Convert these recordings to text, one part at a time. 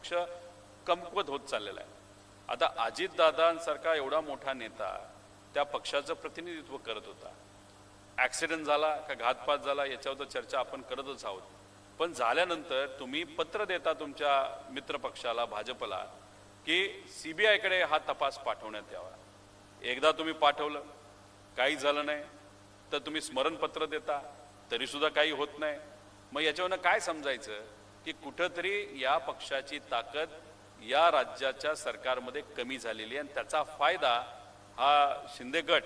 पक्ष कमकुवत होत चाललेला आहे। आता अजितदादांसारखा एवढा मोठा नेता त्या पक्षाचं प्रतिनिधित्व करत होता। ॲक्सिडेंट झाला का घातपात झाला याच्यावर चर्चा आपण करतच आहोत, पण झाल्यानंतर तुम्ही पत्र देता तुमच्या मित्रपक्षाला भाजपला की CBIकडे हा तपास पाठवण्यात यावा। एकदा तुम्ही पाठवलं, काही झालं नाही, तर तुम्ही स्मरणपत्र देता तरीसुद्धा काही होत नाही। मग याच्यावरनं काय समजायचं की कुठंतरी या पक्षाची ताकद या राज्याच्या सरकारमध्ये कमी झालेली आहे आणि त्याचा फायदा हा शिंदे गट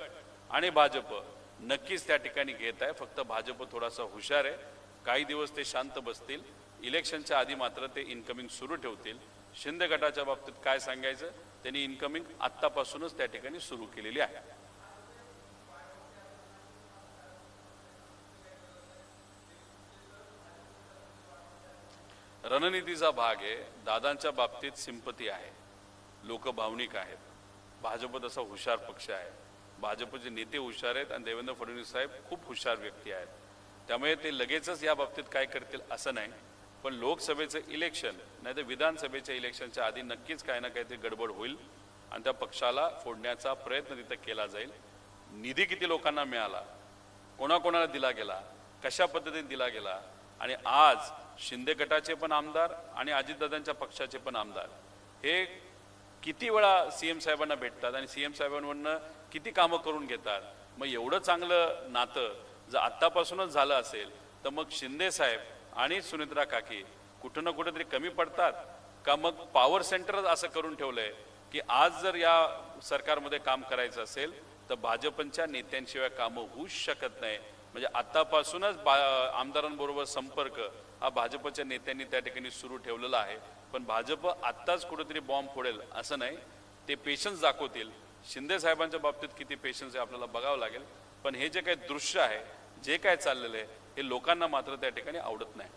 आणि भाजप नक्कीच त्या ठिकाणी घेत आहे। फक्त भाजप थोडासा हुशार आहे, काही दिवस ते शांत बसतील, इलेक्शनच्या आधी मात्र ते इनकमिंग सुरू ठेवतील। शिंदे गटाच्या बाबतीत काय सांगायचं, त्यांनी इनकमिंग आत्तापासूनच त्या ठिकाणी सुरू केलेली आहे। रणनीतीचा भाग आहे। दादांच्या बाबतीत सिंपती आहे, लोक भावनिक आहेत। भाजप तसा हुशार पक्ष आहे, भाजपचे नेते हुशार आहेत आणि देवेंद्र फडणवीस साहेब खूप हुशार व्यक्ती आहेत, त्यामुळे ते लगेचच या बाबतीत काय करतील असं नाही। पण लोकसभेचं इलेक्शन नाही तर विधानसभेच्या इलेक्शनच्या आधी नक्कीच काही ना काहीतरी गडबड होईल आणि त्या पक्षाला फोडण्याचा प्रयत्न तिथं केला जाईल। निधी किती लोकांना मिळाला, कोणाकोणाला दिला गेला, कशा पद्धतीने दिला गेला, आणि आज शिंदे गटाचे पण आमदार आणि अजितदादांच्या पक्षाचे पण आमदार हे किती वेळा CM साहेबांना भेटतात आणि CM साहेबांवरनं किती कामं करून घेतात। मग एवढं चांगलं नातं जर आत्तापासूनच झालं असेल तर मग शिंदे साहेब आणि सुनित्रा काकी कुठं ना कुठेतरी कमी पडतात का? मग पॉवर सेंटर असं करून ठेवलंय की आज जर या सरकारमध्ये काम करायचं असेल तर भाजपच्या नेत्यांशिवाय कामं होऊच शकत नाही। म्हणजे आतापासूनच आमदारांबरोबर संपर्क हा भाजपच्या नेत्यांनी त्या ठिकाणी सुरू ठेवलेला आहे। पण भाजप आत्ताच कुठेतरी बॉम्ब फोडेल असं नाही, ते पेशन्स दाखवतील। शिंदे साहेबांच्या बाबतीत किती पेशन्स आहे आपल्याला बघावं लागेल, पण हे जे काही दृश्य आहे, जे काय चाललेलं आहे, हे लोकांना मात्र त्या ठिकाणी आवडत नाही।